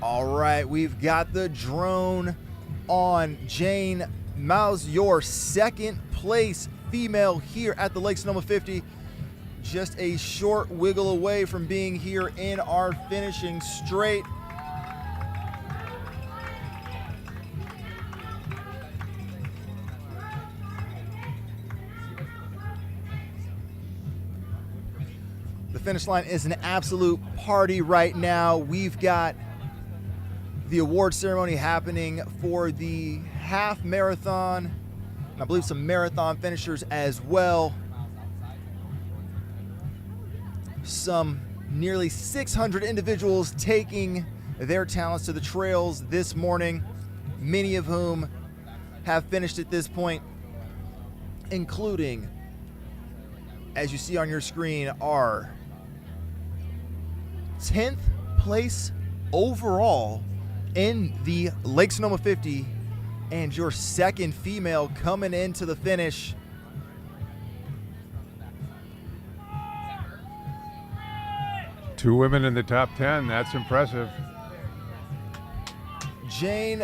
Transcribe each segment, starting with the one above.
All right, we've got the drone on Jane Mouse, your second place female here at the Lake Sonoma 50. Just a short wiggle away from being here in our finishing straight. The finish line is an absolute party right now. We've got the award ceremony happening for the half marathon, and I believe some marathon finishers as well. Some nearly 600 individuals taking their talents to the trails this morning, many of whom have finished at this point, including, as you see on your screen, our 10th place overall in the Lake Sonoma 50, and your second female coming into the finish. Two women in the top 10, that's impressive. Jane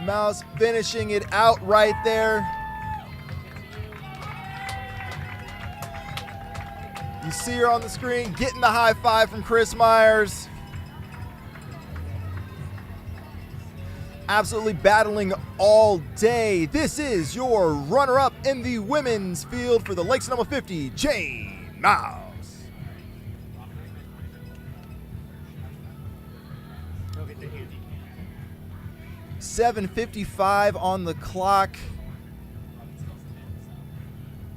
Mouse finishing it out right there. You see her on the screen getting the high five from Chris Myers. Absolutely battling all day. This is your runner-up in the women's field for the Lake Sonoma 50, Jane Mouse. 7:55 on the clock.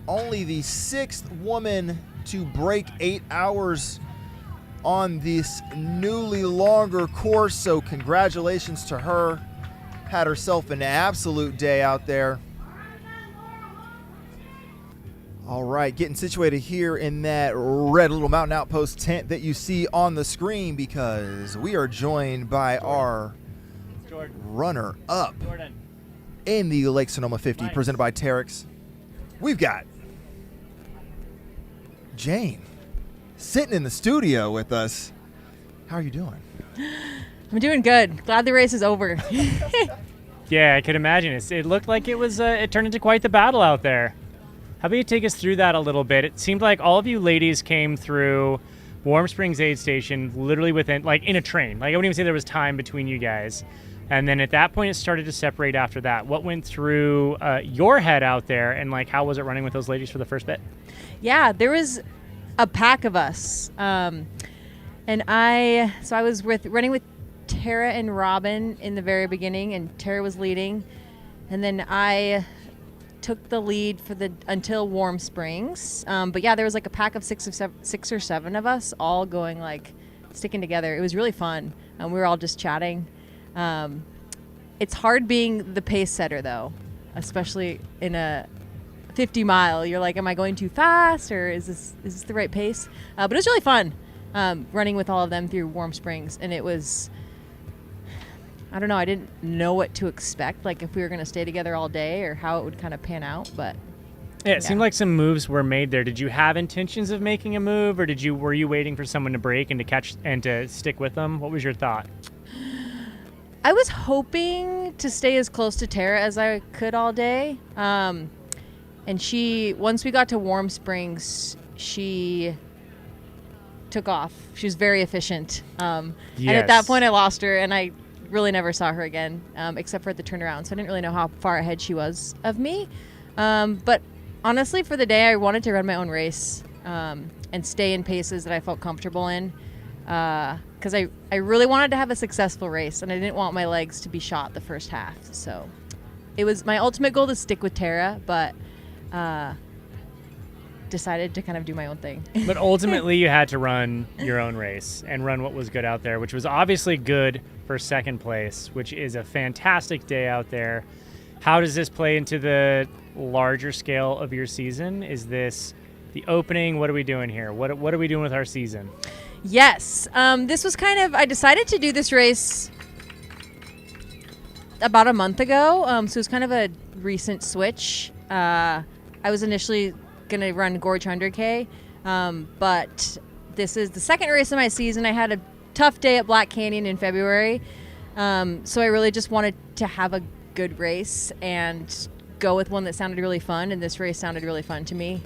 Only the sixth woman to break 8 hours on this newly longer course, so congratulations to her. Had herself an absolute day out there. All right, getting situated here in that red little mountain outpost tent that you see on the screen, because we are joined by our runner-up in the Lake Sonoma 50, presented by Terex. We've got Jane sitting in the studio with us. How are you doing? I'm doing good. Glad the race is over. Yeah, I could imagine. It looked like it turned into quite the battle out there. How about you take us through that a little bit? It seemed like all of you ladies came through Warm Springs Aid Station literally within, like, in a train. Like, I wouldn't even say there was time between you guys. And then at that point, it started to separate after that. What went through your head out there, and, like, how was it running with those ladies for the first bit? Yeah, there was a pack of us. And I was running with Tara and Robin in the very beginning, and Tara was leading. And then I took the lead until Warm Springs. But yeah, there was like a pack of six or seven of us all going, like, sticking together. It was really fun. We were all just chatting. It's hard being the pace setter, though, especially in a 50 mile. You're like, am I going too fast, or is this the right pace? But it was really fun running with all of them through Warm Springs, and it was, I don't know, I didn't know what to expect, like if we were going to stay together all day or how it would kind of pan out, but yeah, it seemed like some moves were made there. Did you have intentions of making a move, or were you waiting for someone to break and to catch and to stick with them? What was your thought? I was hoping to stay as close to Tara as I could all day. And once we got to Warm Springs, she took off. She was very efficient. And at that point I lost her, and I really never saw her again, except for at the turnaround. So I didn't really know how far ahead she was of me. But honestly, for the day, I wanted to run my own race and stay in paces that I felt comfortable in. Because I really wanted to have a successful race, and I didn't want my legs to be shot the first half. So it was my ultimate goal to stick with Tara, but decided to kind of do my own thing. But ultimately, you had to run your own race and run what was good out there, which was obviously good for second place, which is a fantastic day out there. How does this play into the larger scale of your season? Is this the opening? What are we doing here? What are we doing with our season? Yes. This was I decided to do this race about a month ago. So it was kind of a recent switch. I was initially going to run Gorge 100K, but this is the second race of my season. I had a tough day at Black Canyon in February, So I really just wanted to have a good race and go with one that sounded really fun, and this race sounded really fun to me.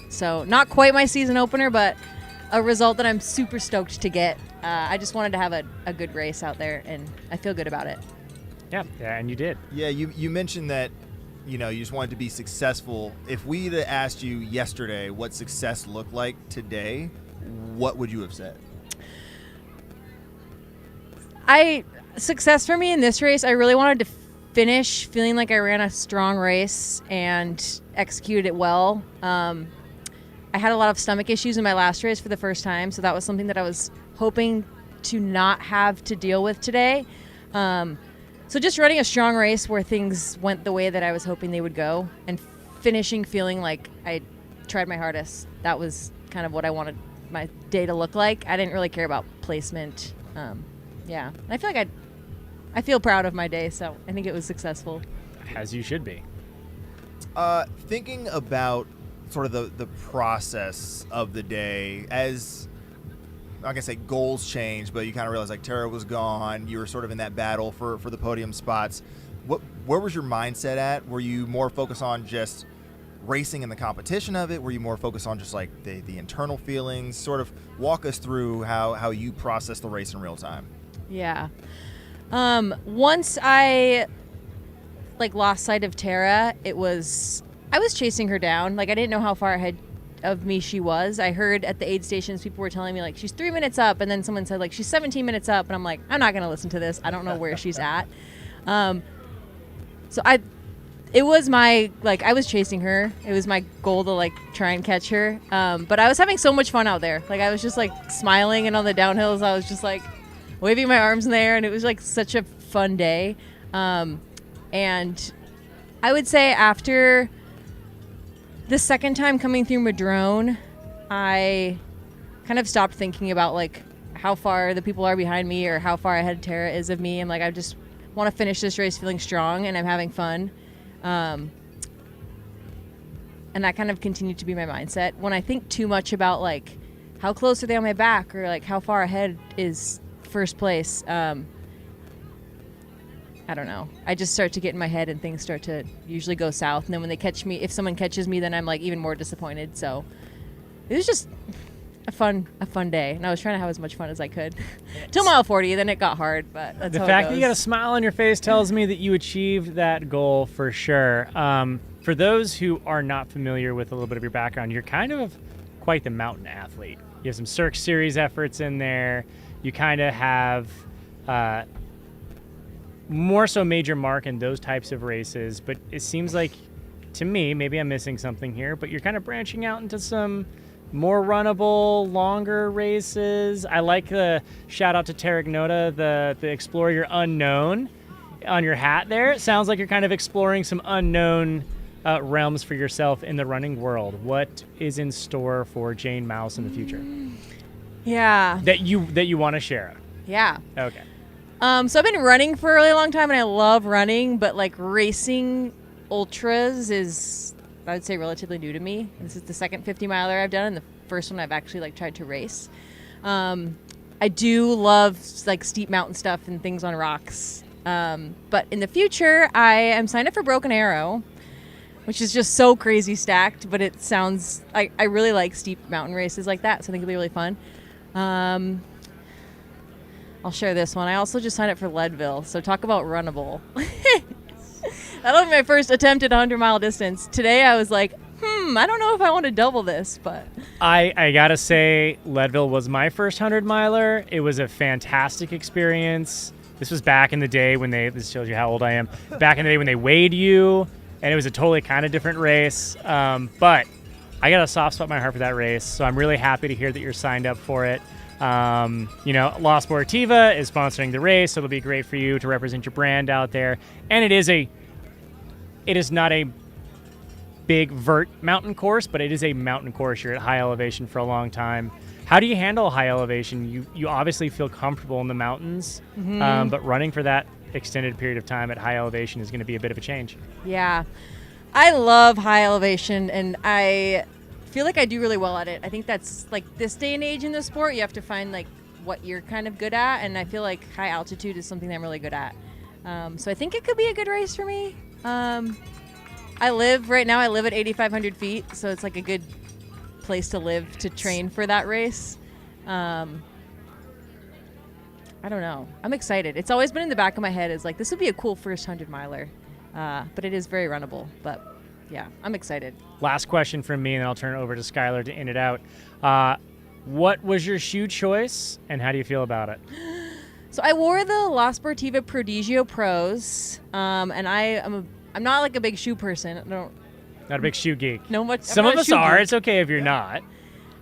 So not quite my season opener, but a result that I'm super stoked to get. I just wanted to have a good race out there, and I feel good about it. Yeah, and you did. Yeah, you mentioned that, you just wanted to be successful. If we'd have asked you yesterday what success looked like today, what would you have said? Success for me in this race, I really wanted to finish feeling like I ran a strong race and executed it well. I had a lot of stomach issues in my last race for the first time, so that was something that I was hoping to not have to deal with today. So just running a strong race where things went the way that I was hoping they would go, and finishing feeling like I tried my hardest. That was kind of what I wanted my day to look like. I didn't really care about placement. Yeah, and I feel like I feel proud of my day, so I think it was successful. As you should be. Thinking about sort of the process of the day, as I'm not gonna say goals change, but you kind of realize like Tara was gone, you were sort of in that battle for the podium spots. Where was your mindset at? Were you more focused on just racing and the competition of it? Were you more focused on just like the internal feelings? Sort of walk us through how you process the race in real time. Yeah. Once I lost sight of Tara, I was chasing her down. Like, I didn't know how far ahead of me she was. I heard at the aid stations people were telling me like she's 3 minutes up, and then someone said like she's 17 minutes up, and I'm like, I'm not gonna listen to this. I don't know where she's at. So it was my, I was chasing her. It was my goal to try and catch her. But I was having so much fun out there. I was just smiling, and on the downhills I was just waving my arms in the air, and it was such a fun day. And I would say after the second time coming through Madrone, I kind of stopped thinking about how far the people are behind me or how far ahead Tara is of me. I'm I just want to finish this race feeling strong, and I'm having fun. And that kind of continued to be my mindset. When I think too much about how close are they on my back, or how far ahead is first place, I don't know. I just start to get in my head, and things start to usually go south. And then when they catch me, if someone catches me, then I'm even more disappointed. So it was just a fun day, and I was trying to have as much fun as I could till mile 40. Then it got hard, but that's the how it fact that goes. you got a smile on your face tells me that you achieved that goal for sure. For those who are not familiar with a little bit of your background, you're kind of quite the mountain athlete. You have some Cirque Series efforts in there. You kind of have more so major mark in those types of races, but it seems like to me, maybe I'm missing something here, but you're kind of branching out into some more runnable, longer races. I like the shout out to Tarek Noda, the Explore Your Unknown on your hat there. It sounds like you're kind of exploring some unknown realms for yourself in the running world. What is in store for Jane Mouse in the future? Yeah. That you want to share? Yeah. Okay. So I've been running for a really long time, and I love running, but racing ultras is, I would say, relatively new to me. This is the second 50-miler I've done, and the first one I've actually tried to race. I do love steep mountain stuff and things on rocks. But in the future, I am signed up for Broken Arrow, which is just so crazy stacked, but it sounds, I really like steep mountain races like that, so I think it'll be really fun. I'll share this one. I also just signed up for Leadville, so talk about runnable. That'll be my first attempt at a 100-mile distance. Today I was I don't know if I want to double this, but... I gotta say, Leadville was my first 100-miler. It was a fantastic experience. This was back in the day when this shows you how old I am, back in the day when they weighed you, and it was a totally kind of different race. But I got a soft spot in my heart for that race, so I'm really happy to hear that you're signed up for it. La Sportiva is sponsoring the race, so it'll be great for you to represent your brand out there. And it is not a big vert mountain course, but it is a mountain course. You're at high elevation for a long time. How do you handle high elevation? You obviously feel comfortable in the mountains, but running for that extended period of time at high elevation is going to be a bit of a change. Yeah. I love high elevation, and I feel like I do really well at it. I think that's this day and age in the sport, you have to find what you're kind of good at, and I feel like high altitude is something that I'm really good at. So I think it could be a good race for me. I live at 8,500 feet, so it's like a good place to live to train for that race. I don't know. I'm excited. It's always been in the back of my head is like, this would be a cool first 100 miler. But it is very runnable. But yeah, I'm excited. Last question from me, and then I'll turn it over to Skylar to end it out. What was your shoe choice, and how do you feel about it? So I wore the La Sportiva Prodigio Pros, and I'm not like a big shoe person. I don't Not a big shoe geek. know much. Some I'm of not a us shoe are. geek, It's okay if you're not.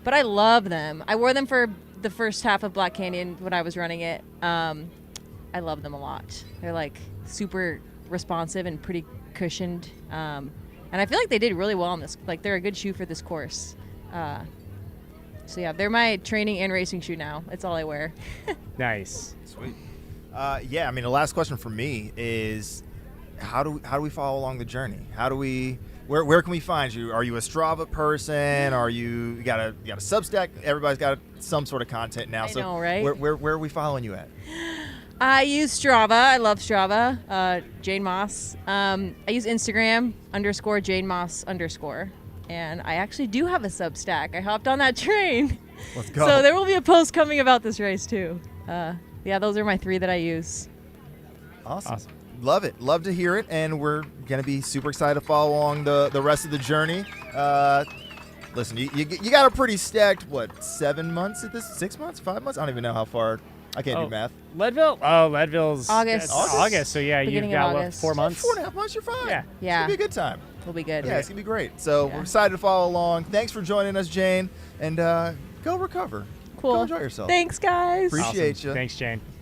but I love them. I wore them for the first half of Black Canyon when I was running it. I love them a lot. They're like super responsive and pretty cushioned, and I feel like they did really well on this. Like they're a good shoe for this course. So yeah, they're my training and racing shoe now. It's all I wear. Nice. Sweet. Yeah, I mean, the last question for me is, how do we follow along the journey? Where can we find you? Are you a Strava person? Are you got a Substack? Everybody's got some sort of content now. I know, right? Where are we following you at? I use Strava. I love Strava. Jane Moss. I use Instagram _Jane Moss _. And I actually do have a Substack. I hopped on that train. Let's go. So there will be a post coming about this race too. Yeah, those are my 3 that I use. Awesome. Love it. Love to hear it. And we're going to be super excited to follow along the rest of the journey. Listen, you got a pretty stacked, 7 months at this? 6 months? 5 months? I don't even know how far. I can't do math. Leadville? Oh, Leadville's August. August. So yeah, Beginning you've of got August. 4 months. 4.5 months, you're fine. Yeah. It's going to be a good time. We'll be good. Yeah, it's going to be great. So Yeah. we're excited to follow along. Thanks for joining us, Jane. And go recover. Cool. Go enjoy yourself. Thanks, guys. Appreciate Awesome. you. Thanks, Jane.